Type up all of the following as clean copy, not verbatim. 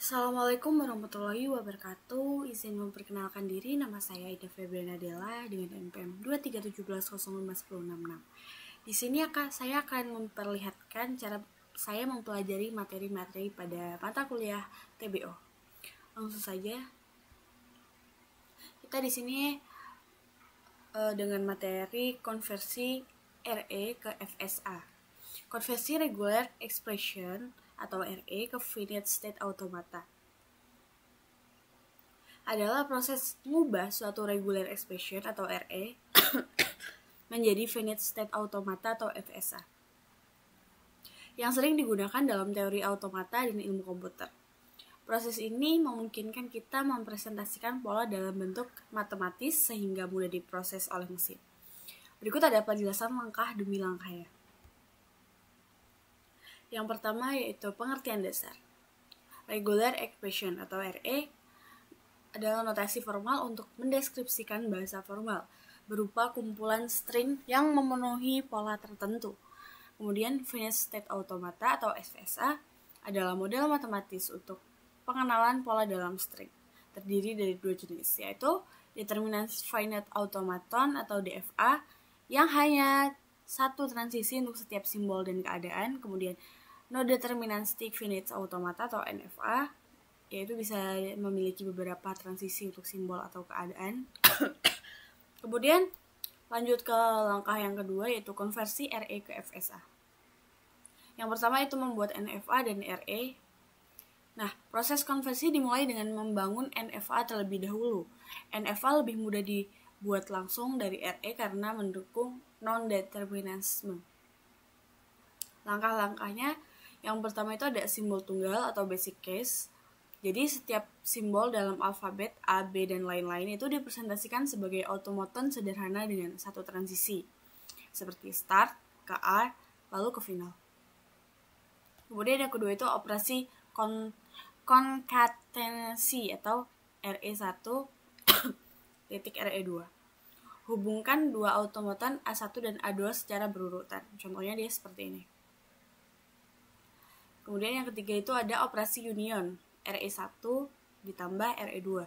Assalamualaikum warahmatullahi wabarakatuh. Izin memperkenalkan diri, nama saya Ida Febriana Della dengan NPM 23711051066. Di sini saya akan memperlihatkan cara saya mempelajari materi-materi pada mata kuliah TBO. Langsung saja. Kita di sini dengan materi konversi RE ke FSA. Konversi regular expression atau RE ke finite state automata adalah proses mengubah suatu regular expression atau RE menjadi finite state automata atau FSA yang sering digunakan dalam teori automata dan ilmu komputer. Proses ini memungkinkan kita mempresentasikan pola dalam bentuk matematis sehingga mudah diproses oleh mesin. Berikut ada penjelasan langkah demi langkahnya. Yang pertama yaitu pengertian dasar. Regular expression atau RE adalah notasi formal untuk mendeskripsikan bahasa formal berupa kumpulan string yang memenuhi pola tertentu. Kemudian finite state automata atau FSA adalah model matematis untuk pengenalan pola dalam string. Terdiri dari dua jenis, yaitu determinant finite automaton atau DFA yang hanya satu transisi untuk setiap simbol dan keadaan, kemudian non-deterministic finite automata atau NFA, yaitu bisa memiliki beberapa transisi untuk simbol atau keadaan. Kemudian lanjut ke langkah yang kedua yaitu konversi RE ke FSA. Yang pertama itu membuat NFA dan RE. Nah, proses konversi dimulai dengan membangun NFA terlebih dahulu. NFA lebih mudah dibuat langsung dari RE karena mendukung non-determinisme. Langkah-langkahnya, yang pertama itu ada simbol tunggal atau basic case. Jadi setiap simbol dalam alfabet A, B, dan lain-lain itu dipresentasikan sebagai automaton sederhana dengan satu transisi, seperti start, ke A, lalu ke final. Kemudian yang kedua itu operasi konkatenasi atau RE1 titik RE2. Hubungkan dua automaton A1 dan A2 secara berurutan. Contohnya dia seperti ini. Kemudian yang ketiga itu ada operasi union, RE1 ditambah RE2.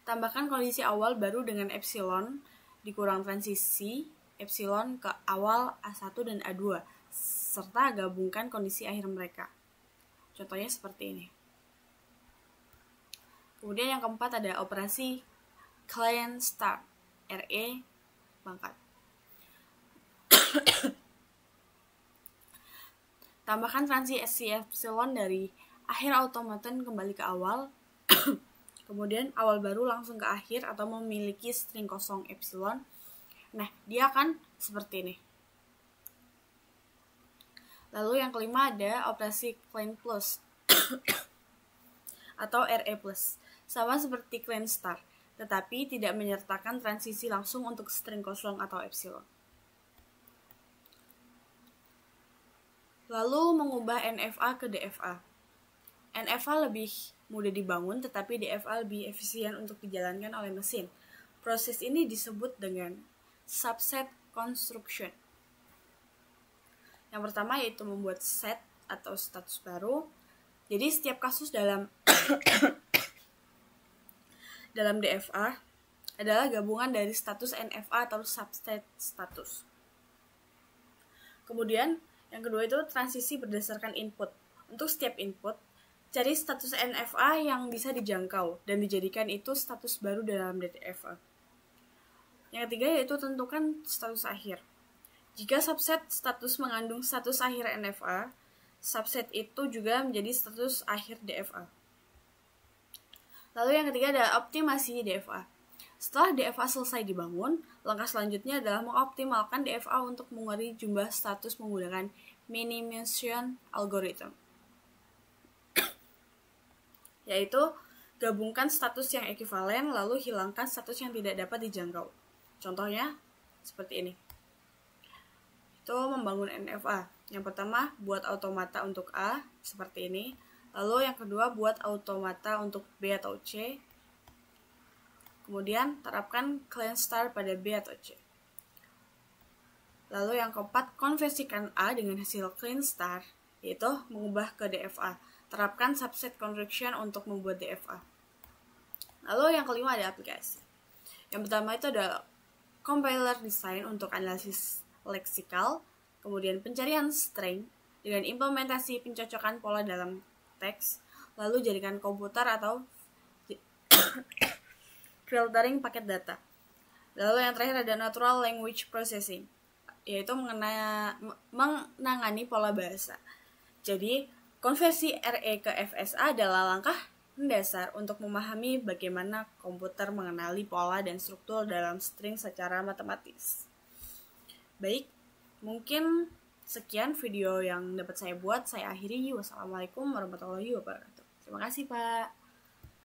Tambahkan kondisi awal baru dengan epsilon dikurang transisi epsilon ke awal A1 dan A2, serta gabungkan kondisi akhir mereka. Contohnya seperti ini. Kemudian yang keempat ada operasi clean start, RE pangkat. Tambahkan transisi epsilon dari akhir automaton kembali ke awal, kemudian awal baru langsung ke akhir atau memiliki string kosong epsilon. Nah, dia akan seperti ini. Lalu yang kelima ada operasi clean plus atau RE plus, sama seperti clean start, tetapi tidak menyertakan transisi langsung untuk string kosong atau epsilon. Lalu mengubah NFA ke DFA. NFA lebih mudah dibangun, tetapi DFA lebih efisien untuk dijalankan oleh mesin. Proses ini disebut dengan subset construction. Yang pertama yaitu membuat set atau status baru. Jadi setiap kasus dalam DFA adalah gabungan dari status NFA atau subset status. Kemudian yang kedua itu transisi berdasarkan input. Untuk setiap input, cari status NFA yang bisa dijangkau dan dijadikan itu status baru dalam DFA. Yang ketiga yaitu tentukan status akhir. Jika subset status mengandung status akhir NFA, subset itu juga menjadi status akhir DFA. Lalu yang ketiga adalah optimasi DFA. Setelah DFA selesai dibangun, langkah selanjutnya adalah mengoptimalkan DFA untuk mengurangi jumlah status menggunakan minimization algorithm. Yaitu gabungkan status yang ekivalen lalu hilangkan status yang tidak dapat dijangkau. Contohnya seperti ini. Itu membangun NFA. Yang pertama buat automata untuk A seperti ini. Lalu yang kedua buat automata untuk B atau C. Kemudian terapkan clean start pada B atau C. Lalu yang keempat konversikan A dengan hasil clean start yaitu mengubah ke DFA. Terapkan subset conversion untuk membuat DFA. Lalu yang kelima ada aplikasi. Yang pertama itu adalah compiler design untuk analisis leksikal, kemudian pencarian string dengan implementasi pencocokan pola dalam teks, lalu jaringan komputer atau filtering paket data. Lalu yang terakhir ada natural language processing, yaitu menangani pola bahasa. Jadi, konversi RE ke FSA adalah langkah mendasar untuk memahami bagaimana komputer mengenali pola dan struktur dalam string secara matematis. Baik, mungkin sekian video yang dapat saya buat. Saya akhiri. Wassalamualaikum warahmatullahi wabarakatuh. Terima kasih, Pak.